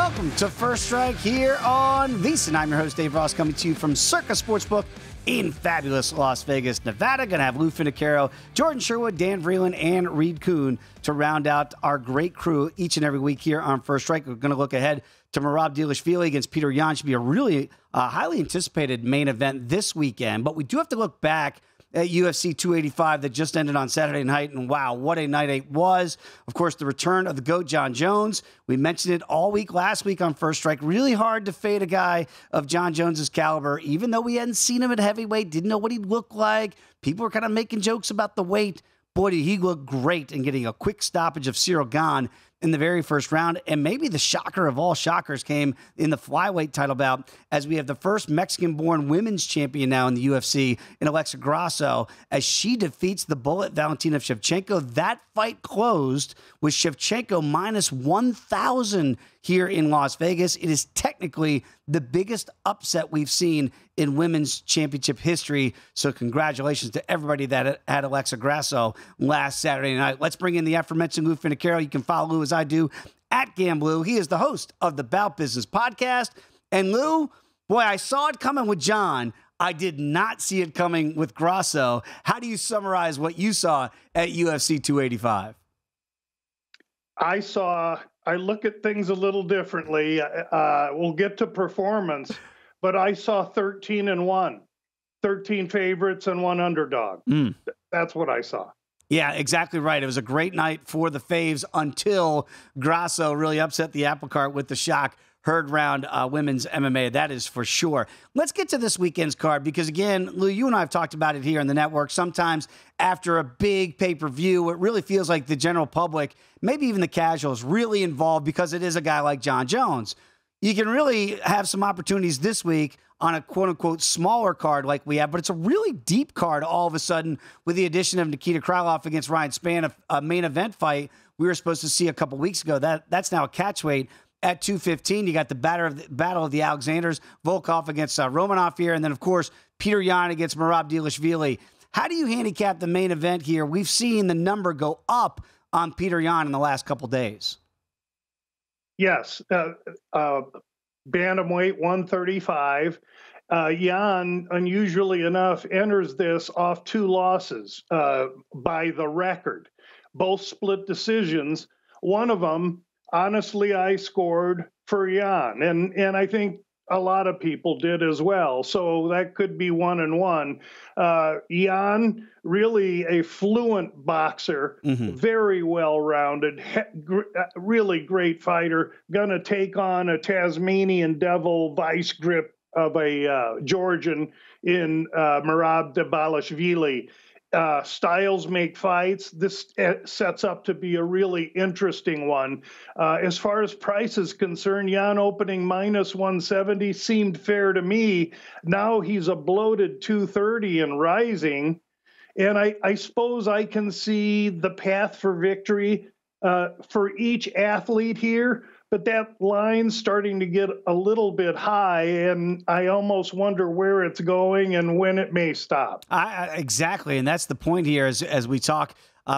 Welcome to First Strike here on VSiN. I'm your host, Dave Ross, coming to you from Circa Sportsbook in fabulous Las Vegas, Nevada. Going to have Lou Finocchiaro, Jordan Sherwood, Dan Vreeland, and Reed Kuhn to round out our great crew each and every week here on First Strike. We're going to look ahead to Merab Dvalishvili against Petr Yan. Should be a really highly anticipated main event this weekend. But we do have to look back at UFC 285 that just ended on Saturday night, and wow, what a night it was. Of course, the return of the GOAT, Jon Jones. We mentioned it all week last week on First Strike. Really hard to fade a guy of Jon Jones's caliber, even though we hadn't seen him at heavyweight, didn't know what he'd look like. People were kind of making jokes about the weight. Boy, did he look great in getting a quick stoppage of Cyril Gane in the very first round. And maybe the shocker of all shockers came in the flyweight title bout, as we have the first Mexican-born women's champion now in the UFC in Alexa Grasso, as she defeats the Bullet Valentina Shevchenko. That fight closed with Shevchenko minus 1,000 here in Las Vegas. It is technically the biggest upset we've seen in women's championship history. So congratulations to everybody that had Alexa Grasso last Saturday night. Let's bring in the aforementioned Lou Finocchiaro. You can follow Lou as I do at Gamblou. He is the host of the Bout Business podcast. And Lou, boy, I saw it coming with John. I did not see it coming with Grasso. How do you summarize what you saw at UFC 285? I look at things a little differently. We'll get to performance, but I saw 13-1, 13 favorites and one underdog. That's what I saw. Yeah, exactly right. It was a great night for the faves until Grasso really upset the apple cart with the shock heard round women's MMA. That is for sure. Let's get to this weekend's card because, again, Lou, you and I have talked about it here on the network. Sometimes after a big pay-per-view, it really feels like the general public, maybe even the casuals, really involved because it is a guy like Jon Jones. You can really have some opportunities this week on a quote-unquote smaller card like we have, but it's a really deep card all of a sudden with the addition of Nikita Krylov against Ryan Spann, a main event fight we were supposed to see a couple weeks ago. That's now a catchweight at 215. You got the battle of the Alexanders, Volkov against Romanov here, and then, of course, Petr Yan against Merab Dvalishvili. How do you handicap the main event here? We've seen the number go up on Petr Yan in the last couple days. Yes. Bantamweight 135. Yan, unusually enough, enters this off 2 losses by the record. Both split decisions. One of them, honestly, I scored for Yan, and I think a lot of people did as well. So that could be 1-1. Yan, really a fluent boxer, very well-rounded, really great fighter. Going to take on a Tasmanian devil vice grip of a Georgian in Merab Dvalishvili. Styles make fights. This sets up to be a really interesting one. As far as price is concerned, Yan opening minus 170 seemed fair to me. Now he's a bloated 230 and rising. And I suppose I can see the path for victory for each athlete here. But that line's starting to get a little bit high, and I almost wonder where it's going and when it may stop. Exactly, and that's the point here as we talk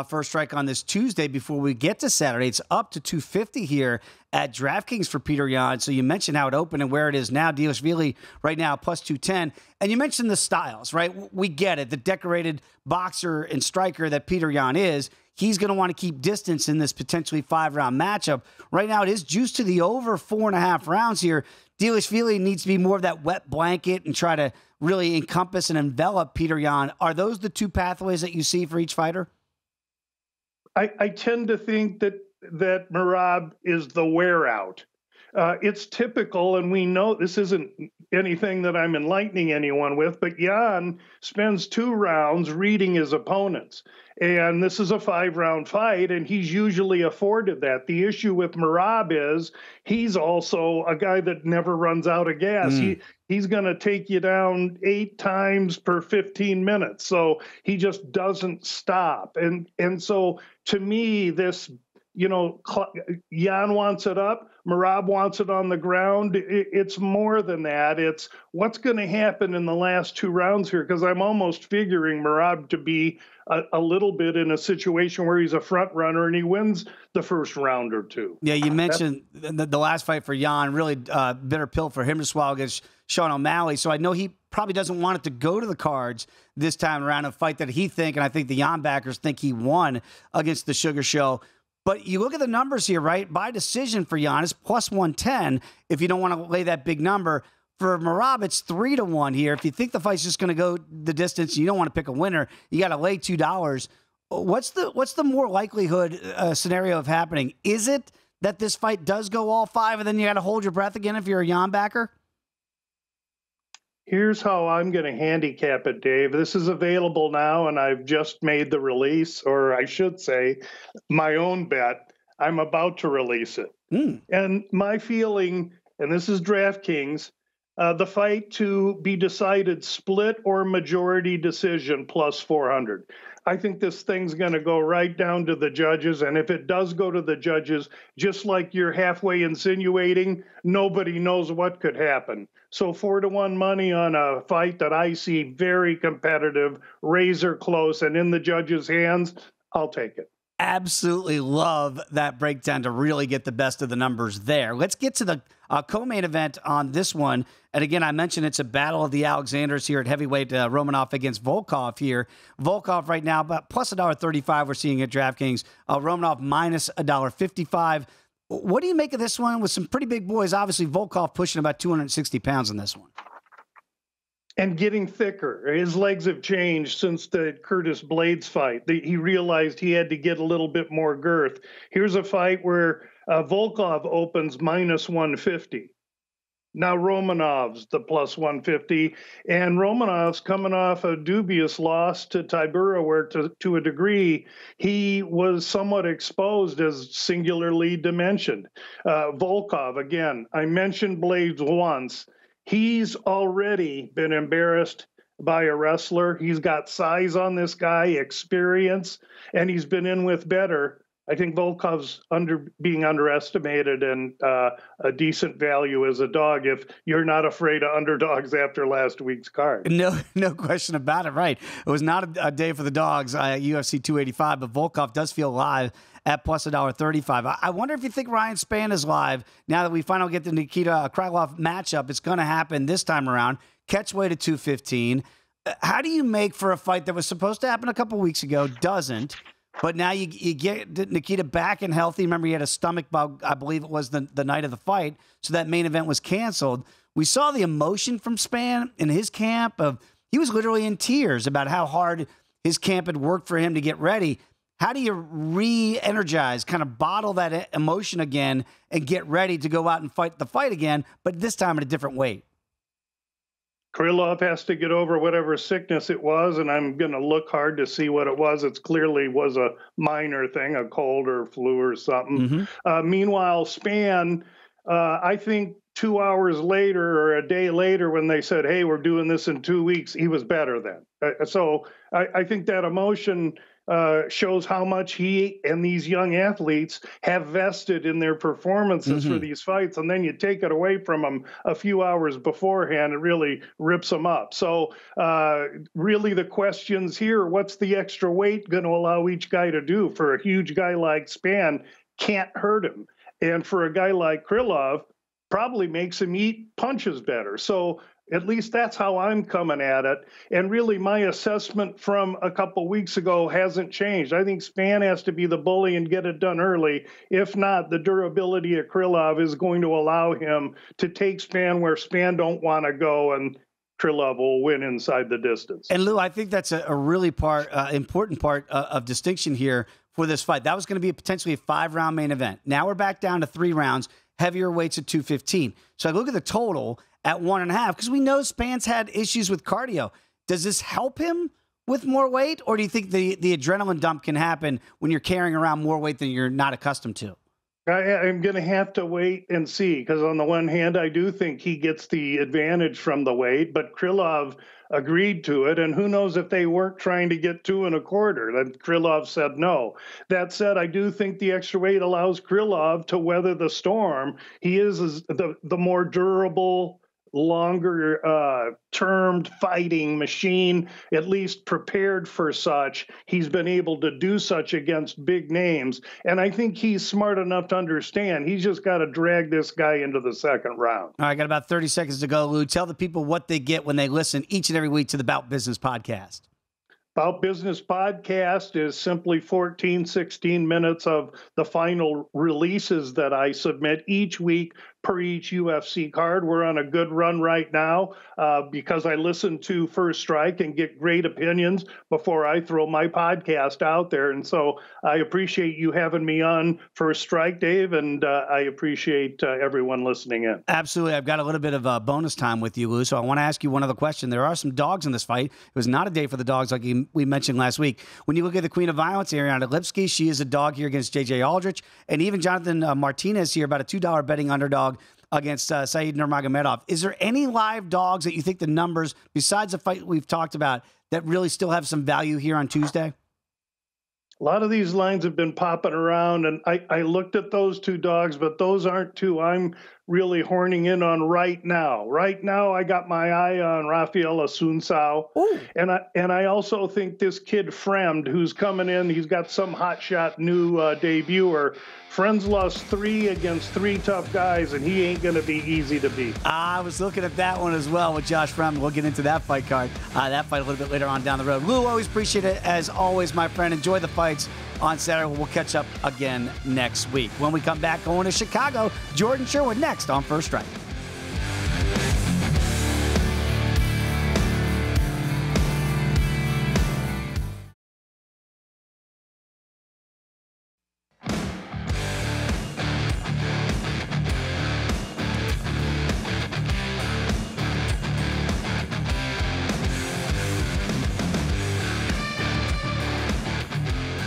First Strike on this Tuesday before we get to Saturday. It's up to 250 here at DraftKings for Petr Yan. So you mentioned how it opened and where it is now. Dvalishvili right now plus 210. And you mentioned the styles, right? We get it. The decorated boxer and striker that Petr Yan is, he's going to want to keep distance in this potentially 5-round matchup. Right now, it is juiced to the over 4.5 rounds here. Dvalishvili needs to be more of that wet blanket and try to really encompass and envelop Petr Yan. Are those the 2 pathways that you see for each fighter? I tend to think that Merab is the wear out. It's typical, and we know this isn't anything that I'm enlightening anyone with, but Yan spends 2 rounds reading his opponents. And this is a 5-round fight, and he's usually afforded that. The issue with Merab is he's also a guy that never runs out of gas. He's going to take you down 8 times per 15 minutes. So he just doesn't stop. And so to me, this Jan wants it up, Merab wants it on the ground. It's more than that. It's what's going to happen in the last 2 rounds here, because I'm almost figuring Merab to be a little bit in a situation where he's a front runner and he wins the first round or 2. Yeah, you mentioned the last fight for Jan, really bitter pill for him to swallow against Sean O'Malley. So I know he probably doesn't want it to go to the cards this time around, a fight that and I think the Jan backers think he won against the Sugar Show. But you look at the numbers here, right? By decision for Jan is plus 110 if you don't want to lay that big number. For Merab, it's 3-1 here. If you think the fight's just going to go the distance and you don't want to pick a winner, you got to lay $2. What's the more likelihood scenario of happening? Is it that this fight does go all 5 and then you got to hold your breath again if you're a Jan backer? Here's how I'm going to handicap it, Dave. This is available now, and I've just made the release, or I should say, my own bet. I'm about to release it. And my feeling, and this is DraftKings, the fight to be decided split or majority decision plus 400. I think this thing's going to go right down to the judges. And if it does go to the judges, just like you're halfway insinuating, nobody knows what could happen. So 4-1 money on a fight that I see very competitive, razor close, and in the judges' hands, I'll take it. Absolutely love that breakdown to really get the best of the numbers there. Let's get to the co-main event on this one. And again, I mentioned it's a battle of the Alexanders here at heavyweight, Romanov against Volkov here. Volkov right now about plus $1.35 we're seeing at DraftKings. Romanov minus $1.55. What do you make of this one with some pretty big boys? Obviously, Volkov pushing about 260 pounds in this one. And getting thicker. His legs have changed since the Curtis Blades fight. He realized he had to get a little bit more girth. Here's a fight where Volkov opens minus 150. Now Romanov's the plus 150. And Romanov's coming off a dubious loss to Tybura, where to a degree he was somewhat exposed as singularly dimensioned. Volkov, again, I mentioned Blades once. He's already been embarrassed by a wrestler. He's got size on this guy, experience, and he's been in with better. I think Volkov's being underestimated and a decent value as a dog if you're not afraid of underdogs after last week's card. No question about it, right. It was not a day for the dogs at UFC 285, but Volkov does feel live at plus $1.35. I wonder if you think Ryan Spann is live now that we finally get the Nikita Krylov matchup. It's going to happen this time around. Catch weight at 215. How do you make for a fight that was supposed to happen a couple weeks ago, doesn't, but now you get Nikita back and healthy? Remember, he had a stomach bug, I believe it was the night of the fight, so that main event was canceled. We saw the emotion from Spann in his camp. He was literally in tears about how hard his camp had worked for him to get ready. How do you re-energize, kind of bottle that emotion again and get ready to go out and fight the fight again, but this time at a different weight? Krylov has to get over whatever sickness it was, and I'm going to look hard to see what it was. It clearly was a minor thing, a cold or flu or something. Meanwhile, Spann, I think 2 hours later or a day later when they said, hey, we're doing this in 2 weeks, he was better then. So I think that emotion shows how much he and these young athletes have vested in their performances for these fights. And then you take it away from them a few hours beforehand, it really rips them up. So really the questions here, what's the extra weight going to allow each guy to do? For a huge guy like Spann, can't hurt him. And for a guy like Krylov, probably makes him eat punches better. So at least that's how I'm coming at it. And really, my assessment from a couple weeks ago hasn't changed. I think Spann has to be the bully and get it done early. If not, the durability of Krylov is going to allow him to take Spann where Spann don't want to go, and Krylov will win inside the distance. And Lou, I think that's a really important part of distinction here for this fight. That was going to be potentially a 5-round main event. Now we're back down to 3 rounds, heavier weights at 215. So I look at the total at 1.5, because we know Spann's had issues with cardio. Does this help him with more weight, or do you think the adrenaline dump can happen when you're carrying around more weight than you're not accustomed to? I'm going to have to wait and see, because on the one hand, I do think he gets the advantage from the weight, but Krylov agreed to it. And who knows if they weren't trying to get 2.25. Then Krylov said no. That said, I do think the extra weight allows Krylov to weather the storm. He is the more durable, longer termed fighting machine, at least prepared for such. He's been able to do such against big names. And I think he's smart enough to understand he's just got to drag this guy into the second round. All right, got about 30 seconds to go, Lou. Tell the people what they get when they listen each and every week to the Bout Business podcast. Bout Business podcast is simply 14, 16 minutes of the final releases that I submit each week per each UFC card. We're on a good run right now because I listen to First Strike and get great opinions before I throw my podcast out there. And so I appreciate you having me on First Strike, Dave, and I appreciate everyone listening in. Absolutely. I've got a little bit of bonus time with you, Lou, so I want to ask you one other question. There are some dogs in this fight. It was not a day for the dogs like we mentioned last week. When you look at the Queen of Violence, Ariana Lipsky, she is a dog here against J.J. Aldrich, and even Jonathan Martinez here, about a $2 betting underdog against Said Nurmagomedov. Is there any live dogs that you think the numbers, besides the fight we've talked about, that really still have some value here on Tuesday? A lot of these lines have been popping around, and I looked at those two dogs, but those aren't two I'm really horning in on right now. Right now, I got my eye on Rafael Asuncao, and I also think this kid Fremd, who's coming in, he's got some hotshot new debuter. Friends lost 3 against 3 tough guys, and he ain't going to be easy to beat. I was looking at that one as well with Josh Fremd. We'll get into that fight card, that fight a little bit later on down the road. Lou, always appreciate it. As always, my friend, enjoy the fights on Saturday. We'll catch up again next week. When we come back, going to Chicago, Jordan Sherwood next on First Strike.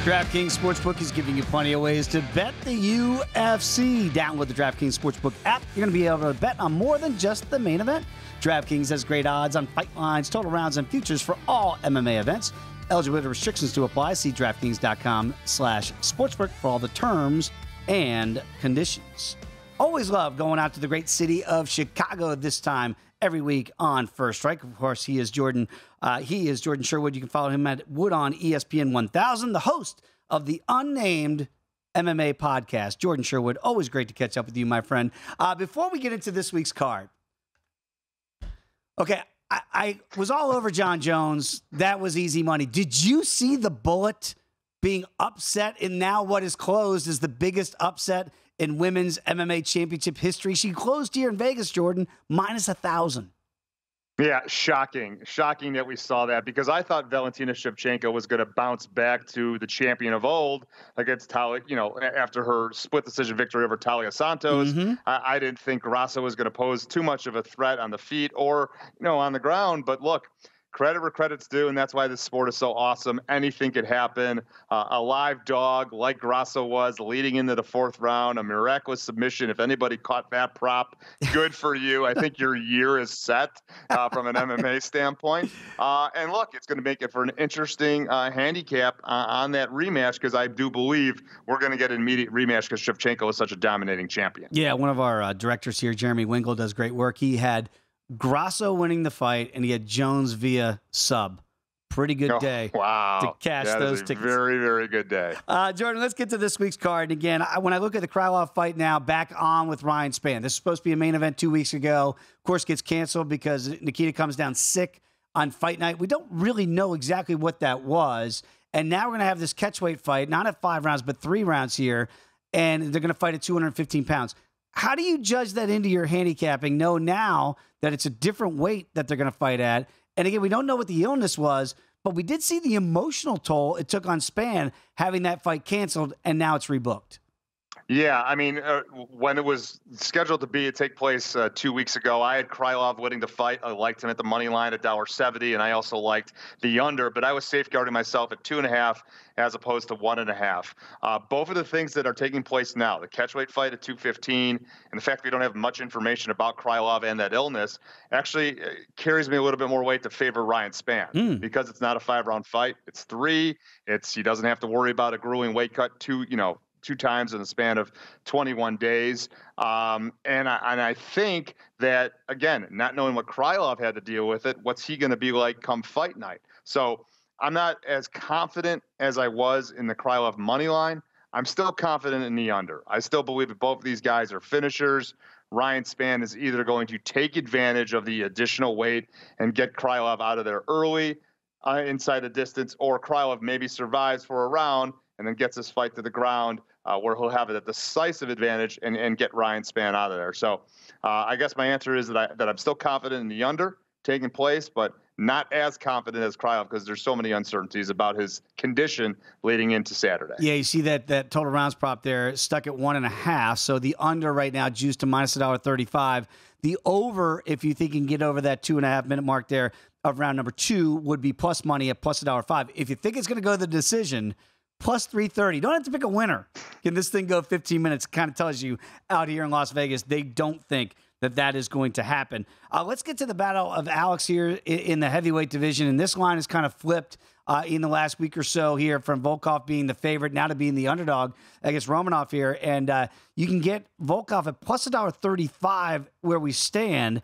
DraftKings Sportsbook is giving you plenty of ways to bet the UFC. Download the DraftKings Sportsbook app. You're going to be able to bet on more than just the main event. DraftKings has great odds on fight lines, total rounds, and futures for all MMA events. Eligibility restrictions to apply. See DraftKings.com/sportsbook for all the terms and conditions. Always love going out to the great city of Chicago this time every week on First Strike. Of course, he is Jordan Sherwood. You can follow him at Wood on ESPN 1000, the host of the unnamed MMA podcast. Jordan Sherwood, always great to catch up with you, my friend. Before we get into this week's card, okay, I was all over John Jones. That was easy money. Did you see the Bullet being upset in now what is closed as the biggest upset in women's MMA championship history? She closed here in Vegas, Jordan, minus 1,000. Yeah, shocking. Shocking that we saw that, because I thought Valentina Shevchenko was going to bounce back to the champion of old against Talia, after her split decision victory over Talia Santos. Mm-hmm. I didn't think Grasso was going to pose too much of a threat on the feet or, on the ground. But look, credit where credit's due, and that's why this sport is so awesome. Anything could happen. A live dog like Grasso was leading into the 4th round, a miraculous submission. If anybody caught that prop, good for you. I think your year is set from an MMA standpoint. And look, it's going to make it for an interesting handicap on that rematch, because I do believe we're going to get an immediate rematch because Shevchenko is such a dominating champion. Yeah, one of our directors here, Jeremy Wingle, does great work. He had Grasso winning the fight, and he had Jones via sub. Pretty good day to cash those tickets. Very, very good day. Jordan, let's get to this week's card. Again, when I look at the Krylov fight now, back on with Ryan Spann. This is supposed to be a main event 2 weeks ago. Of course, gets canceled because Nikita comes down sick on fight night. We don't really know exactly what that was. And now we're going to have this catchweight fight, not at 5 rounds, but 3 rounds here. And they're going to fight at 215 pounds. How do you judge that into your handicapping? Know now that it's a different weight that they're going to fight at. And again, we don't know what the illness was, but we did see the emotional toll it took on Spann having that fight canceled, and now it's rebooked. Yeah, I mean, when it was scheduled to take place 2 weeks ago, I had Krylov winning the fight. I liked him at the money line at $1.70, and I also liked the under, but I was safeguarding myself at 2.5 as opposed to 1.5. Both of the things that are taking place now, the catchweight fight at 215, and the fact we don't have much information about Krylov and that illness, actually carries me a little bit more weight to favor Ryan Spann because it's not a 5-round fight. It's 3. He doesn't have to worry about a grueling weight cut two times in the span of 21 days. And I think that, again, not knowing what Krylov had to deal with it, what's he going to be like come fight night? So I'm not as confident as I was in the Krylov money line. I'm still confident in the under. I still believe that both of these guys are finishers. Ryan Spann is either going to take advantage of the additional weight and get Krylov out of there early inside the distance, or Krylov maybe survives for a round and then gets this fight to the ground where he'll have a decisive advantage and get Ryan Spann out of there. So I guess my answer is that I'm still confident in the under taking place, but not as confident as Krylov because there's so many uncertainties about his condition leading into Saturday. Yeah, you see that total rounds prop there stuck at 1.5. So the under right now juiced to minus $1.35. The over, if you think you can get over that 2.5 minute mark there of round number 2, would be plus money at plus $1.05. If you think it's going to go to the decision, plus 330. You don't have to pick a winner. Can this thing go 15 minutes? Kind of tells you out here in Las Vegas, they don't think that is going to happen. Let's get to the battle of Alex here in the heavyweight division. And this line has kind of flipped in the last week or so here from Volkov being the favorite now to being the underdog against Romanov here. And you can get Volkov at plus $1.35 where we stand.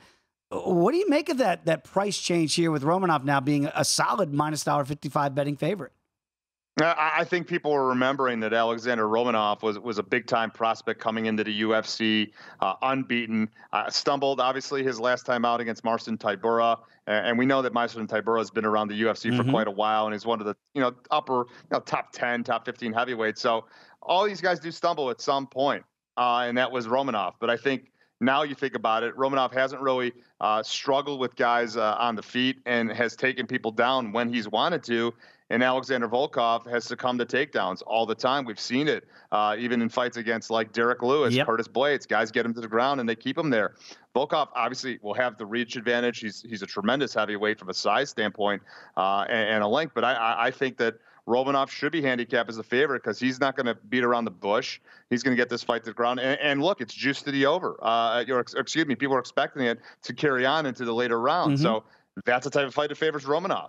What do you make of that price change here with Romanov now being a solid minus $1.55 betting favorite? I think people are remembering that Alexander Romanov was a big-time prospect coming into the UFC, unbeaten. Stumbled, obviously, his last time out against Marcin Tybura. And we know that Marcin Tybura has been around the UFC for quite a while, and he's one of the upper top 10, top 15 heavyweights. So all these guys do stumble at some point, and that was Romanov. But I think now you think about it, Romanov hasn't really struggled with guys on the feet and has taken people down when he's wanted to. And Alexander Volkov has succumbed to takedowns all the time. We've seen it even in fights against like Derek Lewis, Curtis Blades. Guys get him to the ground and they keep him there. Volkov obviously will have the reach advantage. He's a tremendous heavyweight from a size standpoint and a length. But I think that Romanov should be handicapped as a favorite because he's not going to beat around the bush. He's going to get this fight to the ground. And look, it's juiced to the over. People are expecting it to carry on into the later rounds. So that's the type of fight that favors Romanov.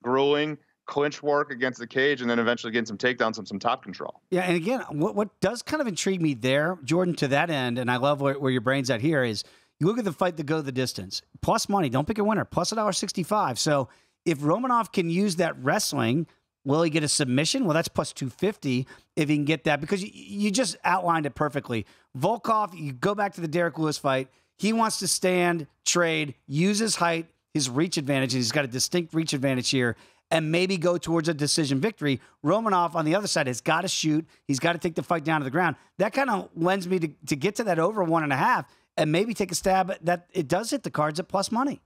Grueling, clinch work against the cage, and then eventually getting some takedowns and some top control. Yeah, and again, what does kind of intrigue me there, Jordan, to that end, and I love where your brain's at here, is you look at the fight to go the distance. Plus money, don't pick a winner, plus $1.65. So if Romanov can use that wrestling, will he get a submission? Well, that's plus 250 if he can get that, because you just outlined it perfectly. Volkov, you go back to the Derek Lewis fight. He wants to stand, trade, use his height, his reach advantage, and he's got a distinct reach advantage here, and maybe go towards a decision victory. Romanov, on the other side, has got to shoot. He's got to take the fight down to the ground. That kind of lends me to get to that over 1.5 and maybe take a stab at that. It does hit the cards at plus money.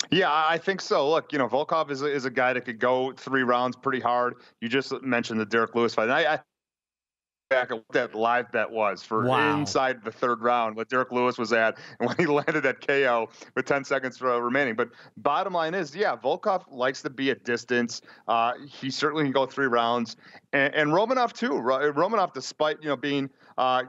Yeah, I think so. Look, Volkov is a guy that could go 3 rounds pretty hard. You just mentioned the Derek Lewis fight. And I back at what that live bet was for inside the 3rd round, what Derek Lewis was at, and when he landed that KO with 10 seconds remaining. But bottom line is, Volkov likes to be at distance. He certainly can go 3 rounds. And Romanov, too. Romanov, despite, being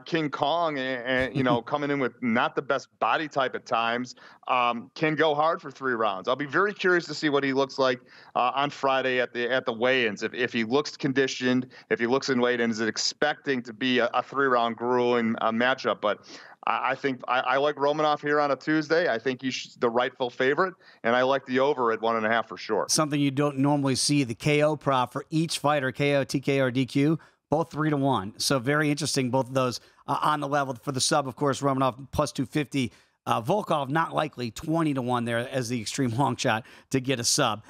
King Kong and coming in with not the best body type at times, can go hard for 3 rounds. I'll be very curious to see what he looks like on Friday at the weigh-ins. If he looks conditioned, if he looks in weight, and is it expecting to be a 3-round grueling matchup. But I think I like Romanov here on a Tuesday. I think he's the rightful favorite, and I like the over at 1.5 for sure. Something you don't normally see, the KO prop for each fighter, KO, TKO, or DQ, both 3-1. So very interesting, both of those on the level. For the sub, of course, Romanov plus 250. Volkov, not likely, 20-1 there as the extreme long shot to get a sub.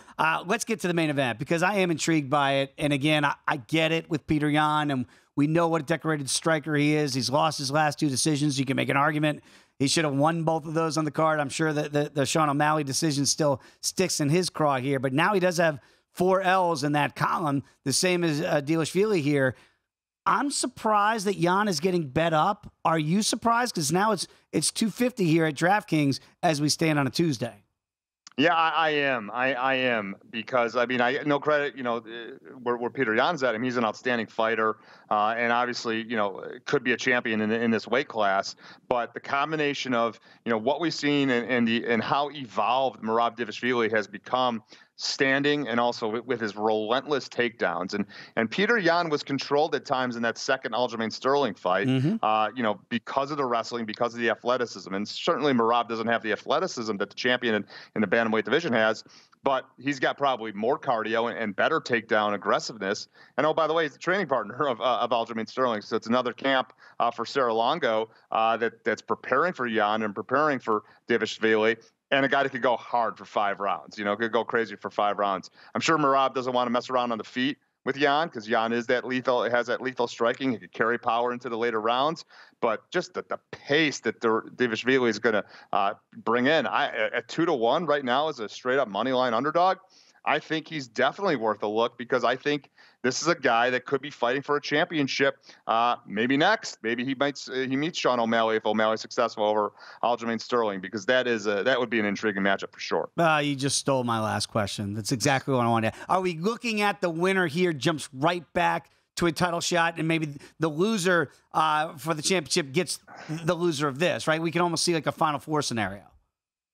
Let's get to the main event, because I am intrigued by it. And again, I get it with Petr Yan, and we know what a decorated striker he is. He's lost his last 2 decisions. You can make an argument he should have won both of those on the card. I'm sure that the Sean O'Malley decision still sticks in his craw here. But now he does have 4 L's in that column, the same as Dvalishvili here. I'm surprised that Jan is getting bet up. Are you surprised? Because now it's 250 here at DraftKings as we stand on a Tuesday. Yeah, I am. I am, because I mean, I no credit, where Petr Yan's at. I mean, he's an outstanding fighter, and obviously, could be a champion in this weight class. But the combination of what we've seen and how evolved Merab Dvalishvili has become, standing and also with his relentless takedowns, and Petr Yan was controlled at times in that second Aljamain Sterling fight, because of the wrestling, because of the athleticism, and certainly Merab doesn't have the athleticism that the champion in the bantamweight division has, but he's got probably more cardio and better takedown aggressiveness. And oh, by the way, he's the training partner of Aljamain Sterling, so it's another camp for Sarah Longo that's preparing for Yan and preparing for Dvalishvili. And a guy that could go hard for 5 rounds, could go crazy for 5 rounds. I'm sure Merab doesn't want to mess around on the feet with Yan, because Yan is that lethal, has that lethal striking. He could carry power into the later rounds. But just the pace that Dvalishvili is going to bring in, at 2-1 right now as a straight up money line underdog, I think he's definitely worth a look, because I think this is a guy that could be fighting for a championship. Maybe next. Maybe he meets Sean O'Malley if O'Malley's successful over Aljamain Sterling, because that would be an intriguing matchup for sure. You just stole my last question. That's exactly what I wanted. Are we looking at the winner here jumps right back to a title shot, and maybe the loser for the championship gets the loser of this, right? We can almost see like a Final Four scenario.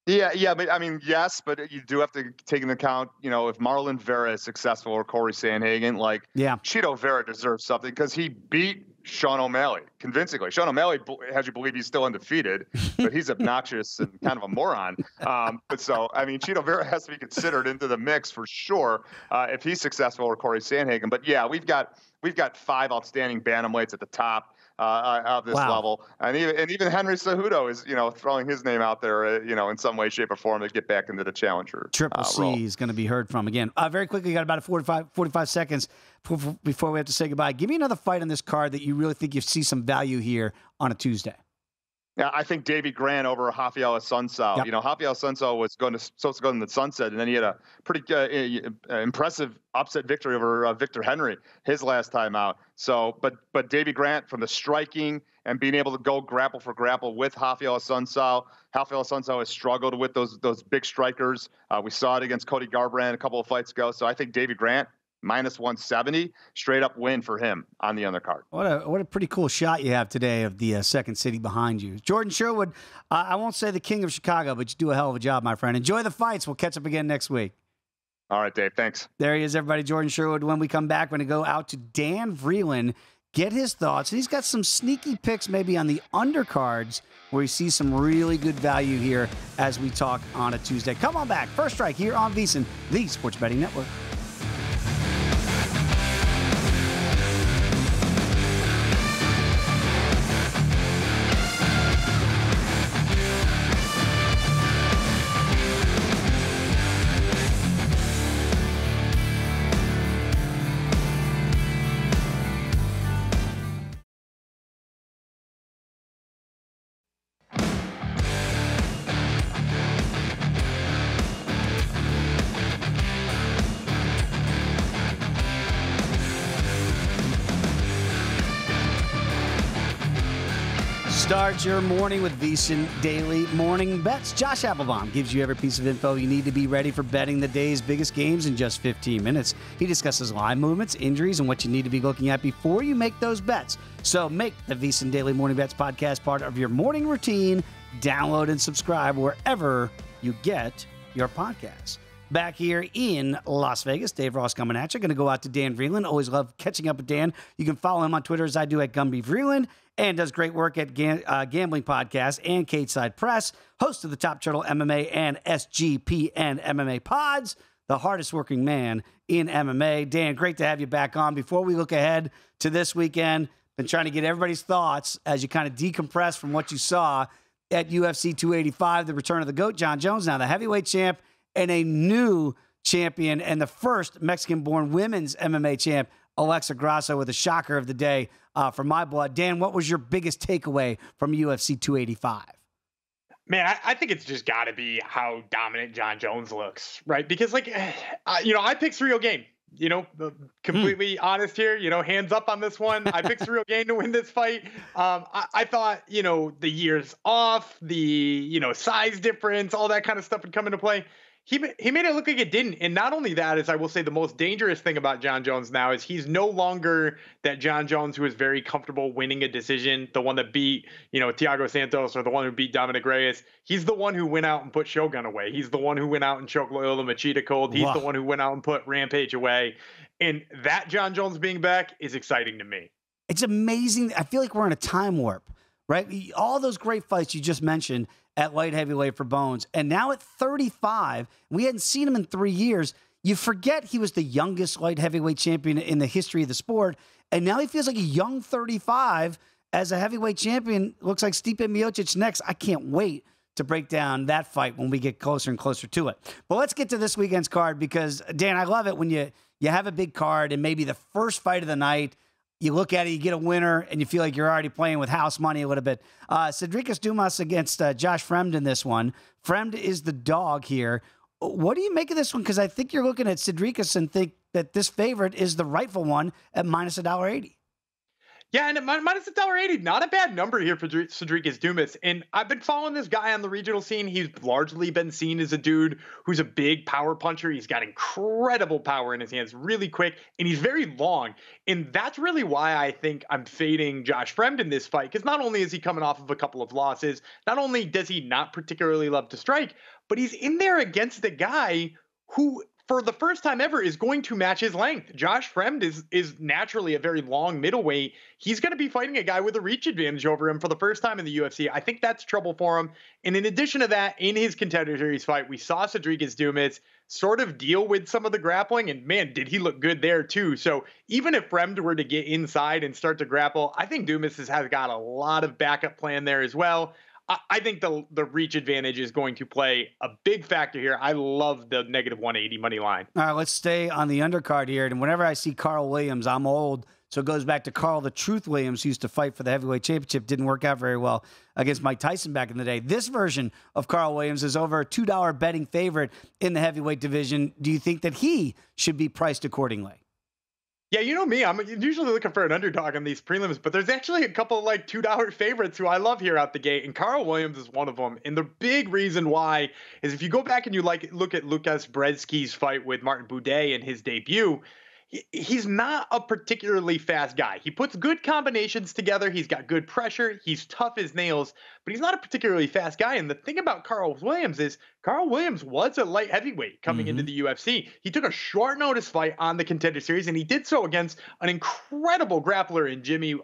Yeah, but I mean, yes, but you do have to take into account, if Marlon Vera is successful or Corey Sandhagen, Chito Vera deserves something, because he beat Sean O'Malley convincingly. Sean O'Malley has you believe he's still undefeated, but he's obnoxious and kind of a moron. But so, I mean, Chito Vera has to be considered into the mix for sure if he's successful, or Corey Sandhagen. But yeah, we've got 5 outstanding bantamweights at the top of this level, and even Henry Cejudo is throwing his name out there in some way, shape, or form to get back into the challenger. Triple C role. is going to be heard from again. Very quickly, got about 45 seconds before we have to say goodbye. Give me another fight on this card that you really think you see some value here on a Tuesday. Yeah, I think Davy Grant over Rafael Assunção. Yep. Rafael Assunção was supposed to go in the sunset, and then he had a pretty impressive upset victory over Victor Henry his last time out. So, but Davy Grant, from the striking and being able to go grapple for grapple with Rafael Assunção. Rafael Assunção has struggled with those big strikers. We saw it against Cody Garbrandt a couple of fights ago. So I think Davy Grant, -170, straight up win for him on the undercard. What a pretty cool shot you have today of the second city behind you. Jordan Sherwood, I won't say the king of Chicago, but you do a hell of a job, my friend. Enjoy the fights. We'll catch up again next week. All right, Dave. Thanks. There he is, everybody. Jordan Sherwood. When we come back, we're going to go out to Dan Vreeland, get his thoughts. And he's got some sneaky picks maybe on the undercards where he sees some really good value here as we talk on a Tuesday. Come on back. First Strike here on VSiN, the Sports Betting Network. Start your morning with VSiN Daily Morning Bets. Josh Applebaum gives you every piece of info you need to be ready for betting the day's biggest games in just 15 minutes. He discusses line movements, injuries, and what you need to be looking at before you make those bets. So make the VSiN Daily Morning Bets podcast part of your morning routine. Download and subscribe wherever you get your podcasts. Back here in Las Vegas, Dave Ross coming at you. Going to go out to Dan Vreeland. Always love catching up with Dan. You can follow him on Twitter as I do at Gumby Vreeland, and does great work at Gambling Podcast and Cage Side Press. Host of the Top Turtle MMA and SGPN MMA pods. The hardest working man in MMA. Dan, great to have you back on. Before we look ahead to this weekend, been trying to get everybody's thoughts as you kind of decompress from what you saw at UFC 285, the return of the GOAT, John Jones, now the heavyweight champ, and a new champion and the first Mexican-born women's MMA champ, Alexa Grasso, with a shocker of the day for my blood. Dan, what was your biggest takeaway from UFC 285? Man, I think it's just got to be how dominant John Jones looks, right? Because, I picked Rio game completely honest here, hands up on this one. I picked Cyril Gane to win this fight. I thought, the years off, the, size difference, all that kind of stuff would come into play. He made it look like it didn't. And not only that, is I will say the most dangerous thing about John Jones now is he's no longer that John Jones who is very comfortable winning a decision, the one that beat, Thiago Santos or the one who beat Dominic Reyes. He's the one who went out and put Shogun away. He's the one who went out and choked Loyola Machida cold. He's the one who went out and put Rampage away. And that John Jones being back is exciting to me. It's amazing. I feel like we're in a time warp, right? All those great fights you just mentioned at light heavyweight for Bones. And now at 35, we hadn't seen him in 3 years. You forget he was the youngest light heavyweight champion in the history of the sport. And now he feels like a young 35 as a heavyweight champion. Looks like Stipe Miocic next. I can't wait to break down that fight when we get closer and closer to it. But let's get to this weekend's card because, Dan, I love it when you have a big card and maybe the first fight of the night, you look at it, you get a winner, and you feel like you're already playing with house money a little bit. Cedric Dumas against Josh Fremd in this one. Fremd is the dog here. What do you make of this one? Because I think you're looking at Cedric and think that this favorite is the rightful one at minus $1.80. Yeah, and minus $1.80, not a bad number here for Cedric Dumas. And I've been following this guy on the regional scene. He's largely been seen as a dude who's a big power puncher. He's got incredible power in his hands, really quick, and he's very long. And that's really why I think I'm fading Josh Fremd in this fight, because not only is he coming off of a couple of losses, not only does he not particularly love to strike, but he's in there against a guy who, for the first time ever, is going to match his length. Josh Fremd is naturally a very long middleweight. He's going to be fighting a guy with a reach advantage over him for the first time in the UFC. I think that's trouble for him. And in addition to that, in his Contender Series fight, we saw Cedric Dumas sort of deal with some of the grappling, and man, did he look good there too. So even if Fremd were to get inside and start to grapple, I think Dumas has got a lot of backup plan there as well. I think the reach advantage is going to play a big factor here. I love the negative 180 money line. All right, let's stay on the undercard here. And whenever I see Carl Williams, I'm old. So it goes back to Carl the Truth Williams, who used to fight for the heavyweight championship. Didn't work out very well against Mike Tyson back in the day. This version of Carl Williams is over a $2 betting favorite in the heavyweight division. Do you think that he should be priced accordingly? Yeah, you know me, I'm usually looking for an underdog on these prelims, but there's actually a couple of $2 favorites who I love here out the gate, and Carl Williams is one of them. And the big reason why is if you go back and you look at Lukas Brzeski's fight with Martin Buday in his debut, he's not a particularly fast guy. He puts good combinations together. He's got good pressure. He's tough as nails, but he's not a particularly fast guy. And the thing about Carl Williams is Carl Williams was a light heavyweight coming into the UFC. He took a short notice fight on the Contender Series, and he did so against an incredible grappler in Jimmy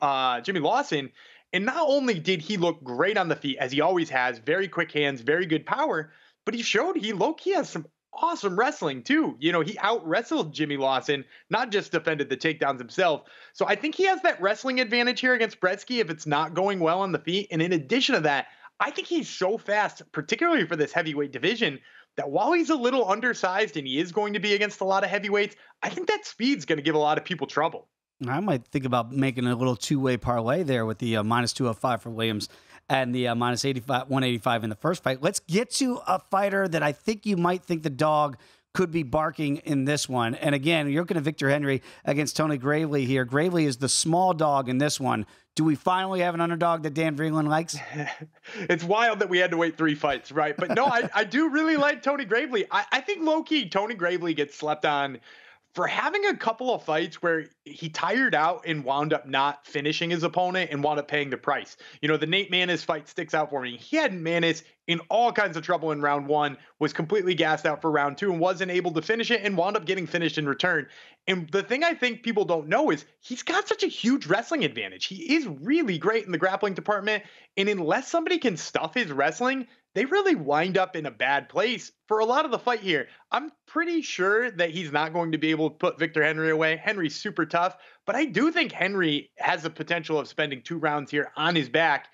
Lawson. And not only did he look great on the feet, as he always has, very quick hands, very good power, but he showed he has some awesome wrestling too. He out wrestled Jimmy Lawson, not just defended the takedowns himself. So I think he has that wrestling advantage here against Brzeski if it's not going well on the feet. And in addition to that, I think he's so fast, particularly for this heavyweight division, that while he's a little undersized and he is going to be against a lot of heavyweights, I think that speed's going to give a lot of people trouble. I might think about making a little two-way parlay there with the minus 205 for Williams and the minus 185 in the first fight. Let's get to a fighter that I think you might think the dog could be barking in this one. And again, you're looking at Victor Henry against Tony Gravely here. Gravely is the small dog in this one. Do we finally have an underdog that Dan Vreeland likes? It's wild that we had to wait 3 fights, right? But no, I do really like Tony Gravely. I think low-key Tony Gravely gets slept on for having a couple of fights where he tired out and wound up not finishing his opponent and wound up paying the price. The Nate Maness fight sticks out for me. He had Maness in all kinds of trouble in round 1, was completely gassed out for round 2 and wasn't able to finish it and wound up getting finished in return. And the thing I think people don't know is he's got such a huge wrestling advantage. He is really great in the grappling department. And unless somebody can stuff his wrestling, they really wind up in a bad place for a lot of the fight here. I'm pretty sure that he's not going to be able to put Victor Henry away. Henry's super tough, but I do think Henry has the potential of spending 2 rounds here on his back.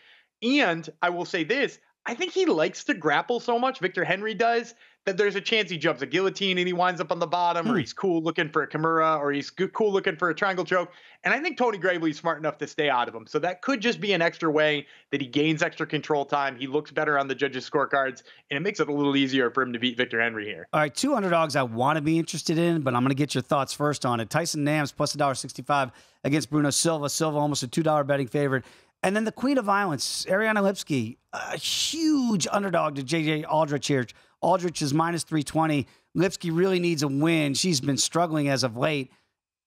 And I will say this, I think he likes to grapple so much, Victor Henry does, that there's a chance he jumps a guillotine and he winds up on the bottom, or he's cool looking for a Kimura, or he's cool looking for a triangle choke. And I think Tony Gravely's smart enough to stay out of him. So that could just be an extra way that he gains extra control time. He looks better on the judges' scorecards, and it makes it a little easier for him to beat Victor Henry here. All right, 2 underdogs I want to be interested in, but I'm going to get your thoughts first on it. Tyson Nam's plus $1.65 against Bruno Silva. Silva almost a $2 betting favorite. And then the Queen of Violence, Ariana Lipski, a huge underdog to J.J. Aldrich here. Aldrich is minus 320. Lipski really needs a win. She's been struggling as of late.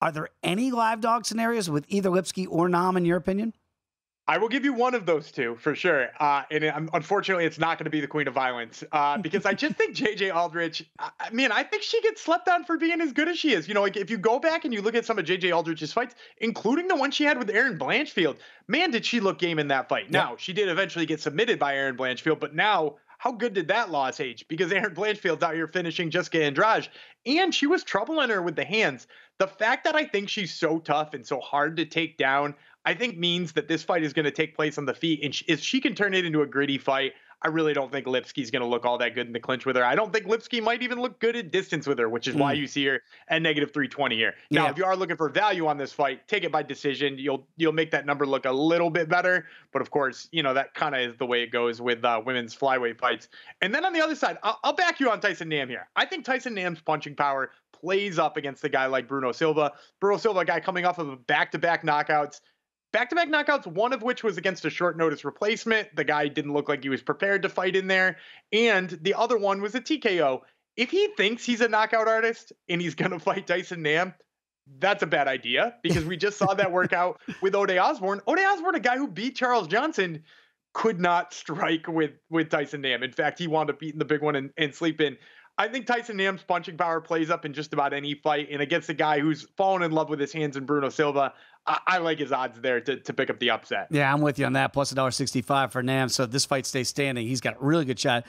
Are there any live dog scenarios with either Lipski or Nam, in your opinion? I will give you one of those two for sure. Unfortunately, it's not going to be the Queen of Violence because I just think JJ Aldrich, I think she gets slept on for being as good as she is. You know, like if you go back and you look at some of JJ Aldrich's fights, including the one she had with Erin Blanchfield, man, did she look game in that fight. Yep. Now, she did eventually get submitted by Erin Blanchfield, but now, how good did that loss age? Because Erin Blanchfield's out here finishing Jessica Andrade, and she was troubling her with the hands. The fact that I think she's so tough and so hard to take down, I think means that this fight is going to take place on the feet. And if she can turn it into a gritty fight, I really don't think Lipski's going to look all that good in the clinch with her. I don't think Lipski might even look good at distance with her, which is why you see her at negative 320 here. Now, if you are looking for value on this fight, take it by decision. You'll make that number look a little bit better. But of course, you know, that kind of is the way it goes with women's flyweight fights. And then on the other side, I'll back you on Tyson Nam here. I think Tyson Nam's punching power plays up against a guy like Bruno Silva. Bruno Silva, a guy coming off of back-to-back knockouts. Back-to-back knockouts, one of which was against a short notice replacement. The guy didn't look like he was prepared to fight in there. And the other one was a TKO. If he thinks he's a knockout artist and he's going to fight Tyson Nam, that's a bad idea because we just saw that work out with Ode Osborne. Ode Osborne, a guy who beat Charles Johnson, could not strike with Tyson Nam. In fact, he wound up beating the big one and sleeping. I think Tyson Nam's punching power plays up in just about any fight. And against a guy who's fallen in love with his hands in Bruno Silva, I like his odds there to pick up the upset. Yeah, I'm with you on that. Plus $1.65 for Nam. So if this fight stays standing, he's got a really good shot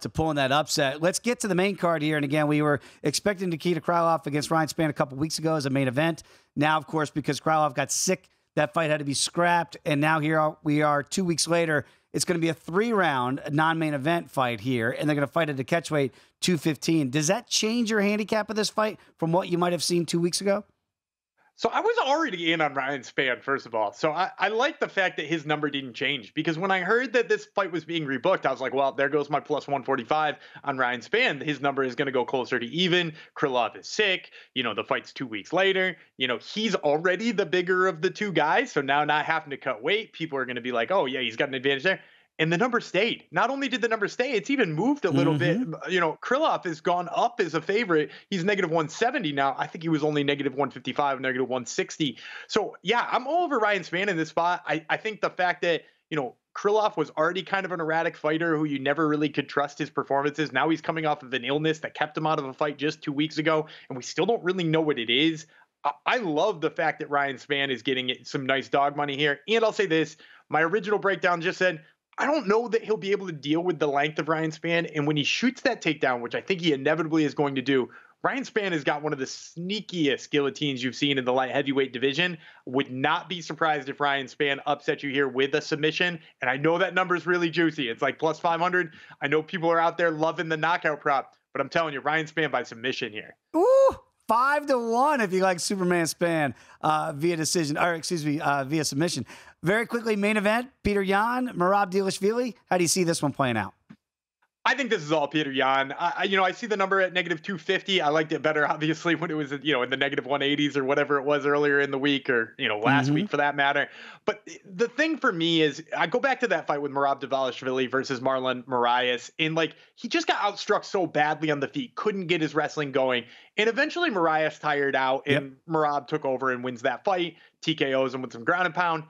to pulling that upset. Let's get to the main card here. And again, we were expecting Nikita Krylov against Ryan Spann a couple weeks ago as a main event. Now, of course, because Krylov got sick, that fight had to be scrapped. And now we are 2 weeks later. It's going to be a 3-round non-main event fight here, and they're going to fight at the catchweight 215. Does that change your handicap of this fight from what you might have seen 2 weeks ago? So I was already in on Ryan Spann, first of all. So I like the fact that his number didn't change because when I heard that this fight was being rebooked, I was like, well, there goes my plus 145 on Ryan Spann. His number is going to go closer to even. Krylov is sick. You know, the fight's 2 weeks later. You know, he's already the bigger of the two guys. So now not having to cut weight, people are going to be like, oh, yeah, he's got an advantage there. And the number stayed. Not only did the number stay, it's even moved a little bit. You know, Krylov has gone up as a favorite. He's negative 170 now. I think he was only negative 155, negative 160. So, yeah, I'm all over Ryan Spann in this spot. I think the fact that, you know, Krylov was already kind of an erratic fighter who you never really could trust his performances. Now he's coming off of an illness that kept him out of a fight just 2 weeks ago, and we still don't really know what it is. I love the fact that Ryan Spann is getting some nice dog money here. And I'll say this, my original breakdown just said, I don't know that he'll be able to deal with the length of Ryan Spann. And when he shoots that takedown, which I think he inevitably is going to do, Ryan Spann has got one of the sneakiest guillotines you've seen in the light heavyweight division. Would not be surprised if Ryan Spann upset you here with a submission. And I know that number is really juicy. It's like plus 500. I know people are out there loving the knockout prop, but I'm telling you, Ryan Spann by submission here. Ooh, 5-1 if you like Superman Spann via decision, or excuse me, via submission. Very quickly, main event, Petr Yan, Merab Dvalishvili. How do you see this one playing out? I think this is all Petr Yan. I see the number at negative 250. I liked it better, obviously, when it was, you know, in the negative 180s or whatever it was earlier in the week or, you know, last week for that matter. But the thing for me is I go back to that fight with Merab Dvalishvili versus Marlon Moraes. And like, he just got outstruck so badly on the feet, couldn't get his wrestling going. And eventually Moraes tired out and Merab took over and wins that fight, TKOs him with some ground and pound.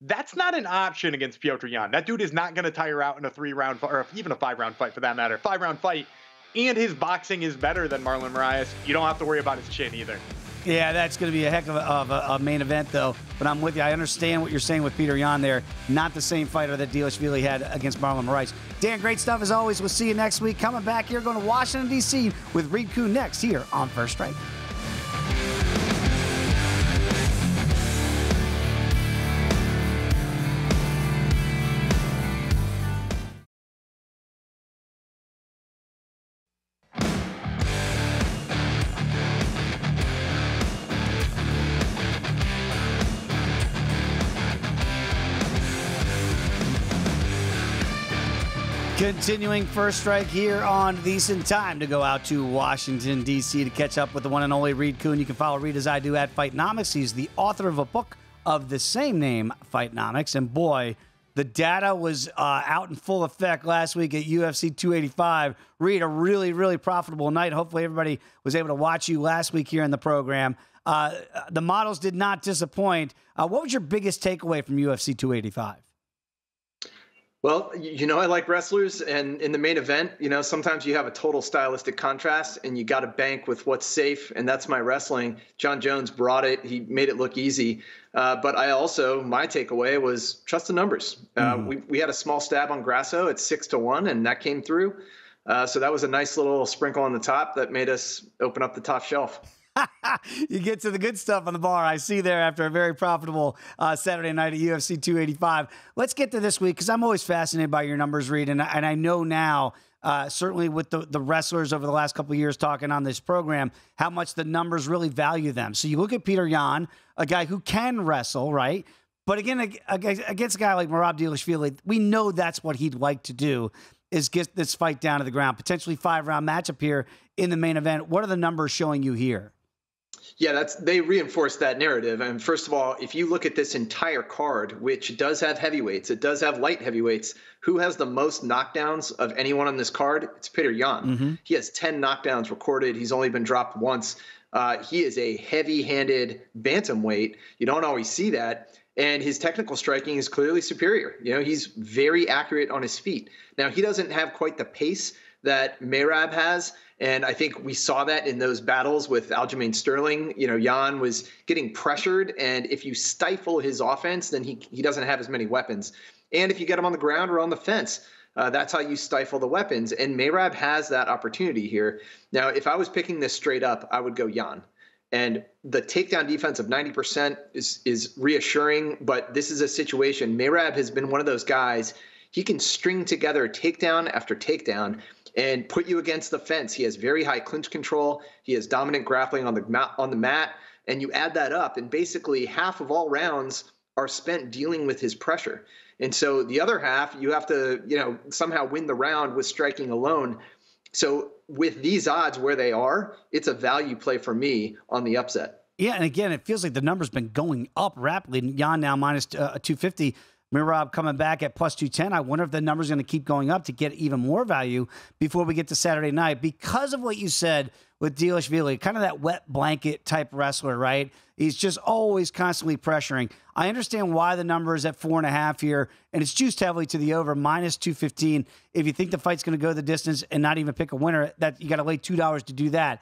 That's not an option against Petr Yan. That dude is not going to tire out in a 3-round or even a 5-round fight for that matter. 5-round fight, and his boxing is better than Marlon Moraes. You don't have to worry about his chin either. Yeah, that's going to be a heck of a main event, though. But I'm with you. I understand what you're saying with Petr Yan there. Not the same fighter that Dvalishvili had against Marlon Moraes. Dan, great stuff as always. We'll see you next week. Coming back here, going to Washington, D.C. with Reed Kuhn next here on First Strike. Continuing First Strike here on VSiN. Time to go out to Washington, D.C. to catch up with the one and only Reed Kuhn. You can follow Reed as I do at Fightnomics. He's the author of a book of the same name, Fightnomics. And boy, the data was out in full effect last week at UFC 285. Reed, a really, really profitable night. Hopefully everybody was able to watch you last week here in the program. The models did not disappoint. What was your biggest takeaway from UFC 285? Well, I like wrestlers, and in the main event, sometimes you have a total stylistic contrast, and you got to bank with what's safe, and that's my wrestling. John Jones brought it. He made it look easy. But my takeaway was trust the numbers. We had a small stab on Grasso at 6-1, and that came through. So that was a nice little sprinkle on the top that made us open up the top shelf. You get to the good stuff on the bar, I see there, after a very profitable Saturday night at UFC 285. Let's get to this week, because I'm always fascinated by your numbers, Reed, and I know now, certainly with the wrestlers over the last couple of years talking on this program, how much the numbers really value them. So you look at Petr Yan, a guy who can wrestle, right? But again, against a guy like Merab Dvalishvili, we know that's what he'd like to do, is get this fight down to the ground. Potentially 5-round matchup here in the main event. What are the numbers showing you here? Yeah, they reinforce that narrative. And first of all, if you look at this entire card, which does have heavyweights, it does have light heavyweights, who has the most knockdowns of anyone on this card? It's Petr Yan. Mm-hmm. He has 10 knockdowns recorded. He's only been dropped once. He is a heavy-handed bantamweight. You don't always see that. And his technical striking is clearly superior. He's very accurate on his feet. Now, he doesn't have quite the pace that Merab has. And I think we saw that in those battles with Aljamain Sterling. Yan was getting pressured, and if you stifle his offense, then he doesn't have as many weapons. And if you get him on the ground or on the fence, that's how you stifle the weapons. And Merab has that opportunity here. Now, if I was picking this straight up, I would go Yan. And the takedown defense of 90% is reassuring, but this is a situation. Merab has been one of those guys. He can string together takedown after takedown and put you against the fence. He has very high clinch control. He has dominant grappling on the mat. And you add that up, and basically half of all rounds are spent dealing with his pressure. And so the other half, you have to, somehow win the round with striking alone. So with these odds where they are, it's a value play for me on the upset. Yeah, and again, it feels like the number's been going up rapidly. Yan now minus 250. Merab coming back at plus 210. I wonder if the number's going to keep going up to get even more value before we get to Saturday night. Because of what you said with Dvalishvili, kind of that wet blanket type wrestler, right? He's just always constantly pressuring. I understand why the number is at 4.5 here, and it's juiced heavily to the over, minus 215. If you think the fight's going to go the distance and not even pick a winner, that you got to lay $2 to do that.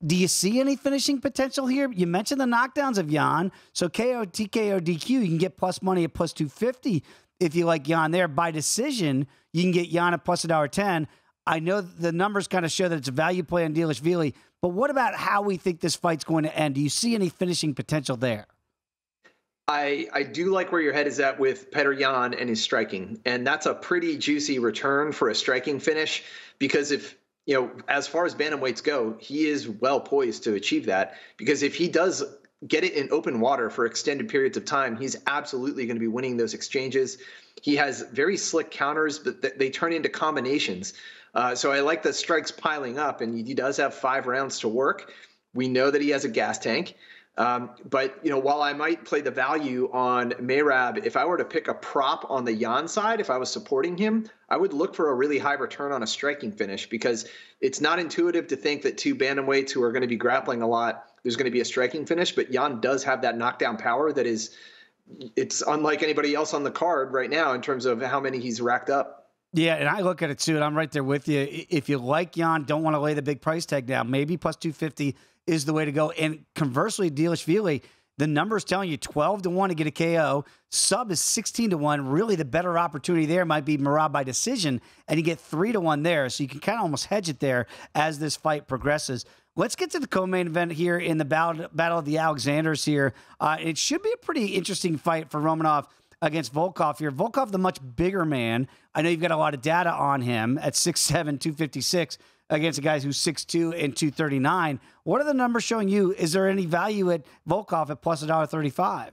Do you see any finishing potential here? You mentioned the knockdowns of Yan. So KO, TKO, DQ, you can get plus money at plus 250 if you like Yan there. By decision, you can get Yan at plus $1.10. I know the numbers kind of show that it's a value play on Dvalishvili, but what about how we think this fight's going to end? Do you see any finishing potential there? I do like where your head is at with Petr Yan and his striking, and that's a pretty juicy return for a striking finish, because if as far as bantamweights go, he is well poised to achieve that, because if he does get it in open water for extended periods of time, he's absolutely going to be winning those exchanges. He has very slick counters, but they turn into combinations. So I like the strikes piling up, and he does have 5 rounds to work. We know that he has a gas tank. But while I might play the value on Merab, if I were to pick a prop on the Yan side, if I was supporting him, I would look for a really high return on a striking finish, because it's not intuitive to think that two bantamweights who are going to be grappling a lot, there's going to be a striking finish. But Yan does have that knockdown power that it's unlike anybody else on the card right now in terms of how many he's racked up. Yeah, and I look at it too, and I'm right there with you. If you like Yan, don't want to lay the big price tag down, maybe plus 250 is the way to go. And conversely, Dvalishvili, the number's telling you 12-1 to get a KO. Sub is 16-1. Really, the better opportunity there might be Merab by decision, and you get 3-1 there. So you can kind of almost hedge it there as this fight progresses. Let's get to the co-main event here in the Battle of the Alexanders here. It should be a pretty interesting fight for Romanov against Volkov here. Volkov, the much bigger man. I know you've got a lot of data on him at 6'7", 256 against a guy who's 6'2" and 239. What are the numbers showing you? Is there any value at Volkov at plus $1.35?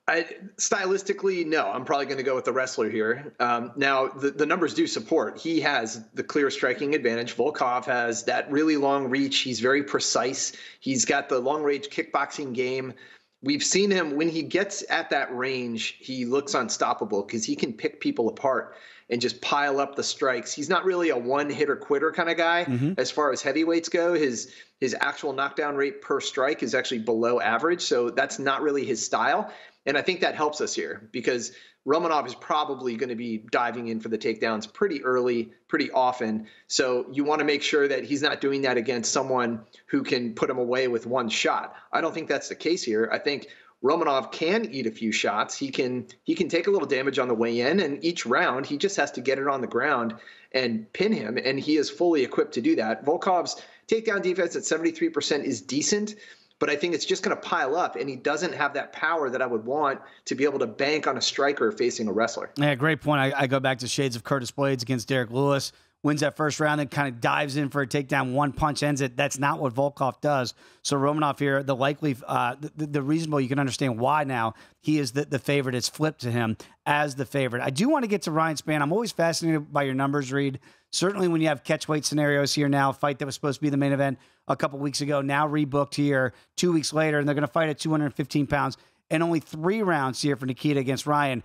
Stylistically, no. I'm probably going to go with the wrestler here. Now, the numbers do support. He has the clear striking advantage. Volkov has that really long reach. He's very precise. He's got the long-range kickboxing game. We've seen him when he gets at that range, he looks unstoppable because he can pick people apart and just pile up the strikes. He's not really a one-hitter quitter kind of guy. As far as heavyweights go. His actual knockdown rate per strike is actually below average, so that's not really his style. And I think that helps us here because Romanov is probably going to be diving in for the takedowns pretty early, pretty often. So you want to make sure that he's not doing that against someone who can put him away with one shot. I don't think that's the case here. I think Romanov can eat a few shots. He can take a little damage on the way in, and each round he just has to get it on the ground and pin him, and he is fully equipped to do that. Volkov's takedown defense at 73% is decent, but I think it's just going to pile up, and he doesn't have that power that I would want to be able to bank on a striker facing a wrestler. Yeah, great point. I go back to shades of Curtis Blades against Derek Lewis. Wins that first round and kind of dives in for a takedown, one punch ends it. That's not what Volkov does. So Romanov here, the reasonable, you can understand why now he is the favorite. It's flipped to him as the favorite. I do want to get to Ryan Spann. I'm always fascinated by your numbers, Reed. Certainly when you have catchweight scenarios here now, a fight that was supposed to be the main event a couple weeks ago, now rebooked here 2 weeks later, and they're going to fight at 215 pounds and only 3 rounds here for Nikita against Ryan.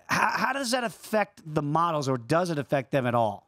How does that affect the models, or does it affect them at all?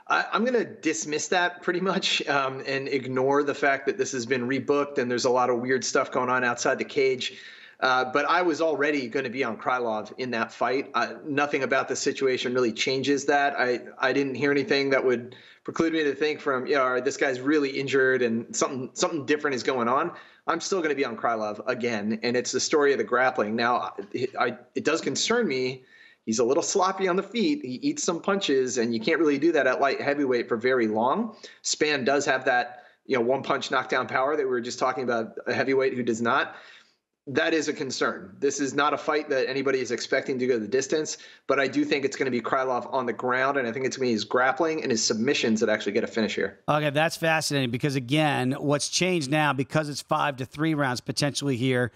I'm going to dismiss that pretty much and ignore the fact that this has been rebooked and there's a lot of weird stuff going on outside the cage. But I was already going to be on Krylov in that fight. Nothing about the situation really changes that. I didn't hear anything that would preclude me to think from, this guy's really injured and something different is going on. I'm still going to be on Krylov again, and it's the story of the grappling. Now, it does concern me. He's a little sloppy on the feet. He eats some punches, and you can't really do that at light heavyweight for very long. Spann does have that, one-punch knockdown power that we were just talking about, a heavyweight who does not. That is a concern. This is not a fight that anybody is expecting to go the distance, but I do think it's going to be Krylov on the ground, and I think it's going to be his grappling and his submissions that actually get a finish here. Okay, that's fascinating because, again, what's changed now, because it's 5 to 3 rounds potentially here,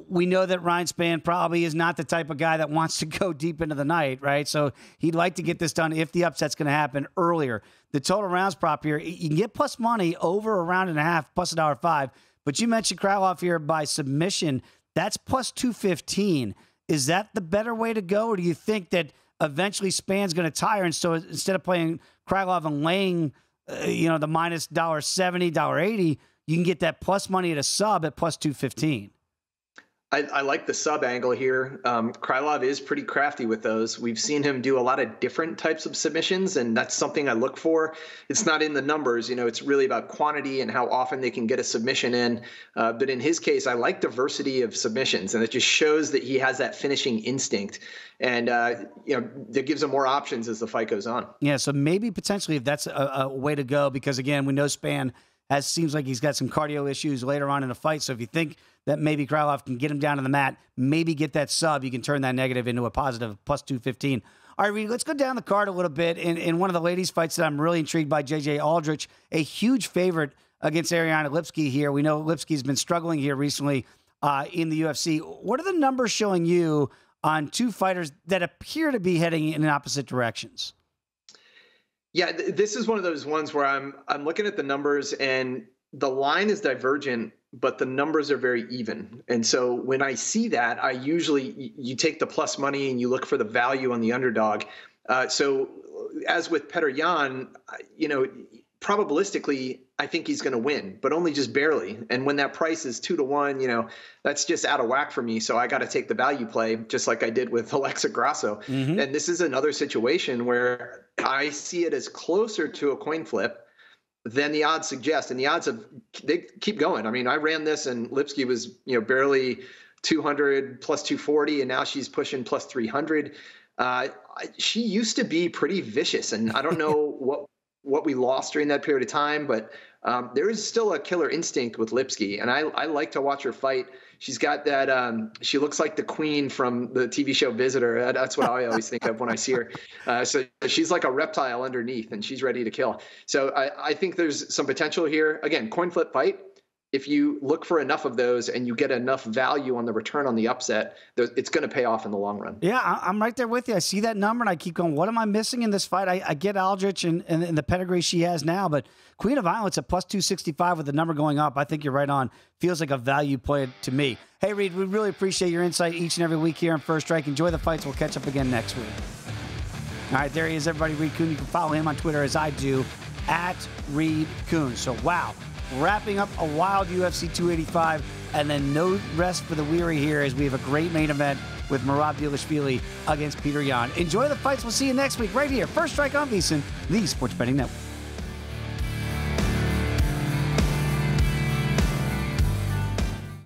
we know that Ryan Spann probably is not the type of guy that wants to go deep into the night, right? So he'd like to get this done if the upset's going to happen earlier. The total rounds prop here, you can get plus money over a round and a half, plus $1.05. But you mentioned Krylov here by submission. That's plus 215. Is that the better way to go, or do you think that eventually Spann's going to tire, and so instead of playing Krylov and laying, the minus $1.70, $1.80, you can get that plus money at a sub at plus 215? I like the sub angle here. Krylov is pretty crafty with those. We've seen him do a lot of different types of submissions, and that's something I look for. It's not in the numbers, it's really about quantity and how often they can get a submission in. But in his case, I like diversity of submissions, and it just shows that he has that finishing instinct. And, that gives him more options as the fight goes on. Yeah, so maybe potentially if that's a way to go, because, again, we know Spann seems like he's got some cardio issues later on in the fight. So if you think that maybe Krylov can get him down to the mat, maybe get that sub, you can turn that negative into a positive, plus 215. All right, Reed, let's go down the card a little bit. In one of the ladies' fights that I'm really intrigued by, J.J. Aldrich, a huge favorite against Ariana Lipski here. We know Lipski's been struggling here recently in the UFC. What are the numbers showing you on two fighters that appear to be heading in opposite directions? Yeah, this is one of those ones where I'm looking at the numbers and the line is divergent, but the numbers are very even. And so when I see that, I usually, you take the plus money and you look for the value on the underdog. So as with Petr Yan, probabilistically, I think he's going to win, but only just barely. And when that price is 2-1, that's just out of whack for me. So I got to take the value play, just like I did with Alexa Grasso. Mm-hmm. And this is another situation where I see it as closer to a coin flip than the odds suggest. And the odds they keep going. I mean, I ran this and Lipski was, barely 200 plus 240, and now she's pushing plus 300. She used to be pretty vicious, and I don't know what we lost during that period of time, but there is still a killer instinct with Lipski, and I like to watch her fight. She's got that, she looks like the queen from the TV show Visitor. That's what I always think of when I see her. So she's like a reptile underneath, and she's ready to kill. So I think there's some potential here. Again, coin flip fight. if you look for enough of those and you get enough value on the return on the upset, it's going to pay off in the long run. Yeah, I'm right there with you. I see that number and I keep going, what am I missing in this fight? I get Aldrich and the pedigree she has now, but Queen of Violence at plus 265 with the number going up. I think you're right on. Feels like a value play to me. Hey, Reed, we really appreciate your insight each and every week here on First Strike. Enjoy the fights. We'll catch up again next week. All right, there he is, everybody. Reed Kuhn. You can follow him on Twitter as I do, at Reed Kuhn. So, wow. Wrapping up a wild UFC 285, and then no rest for the weary here as we have a great main event with Merab Dvalishvili against Petr Yan. Enjoy the fights. We'll see you next week right here. First Strike on VSiN, the Sports Betting Network.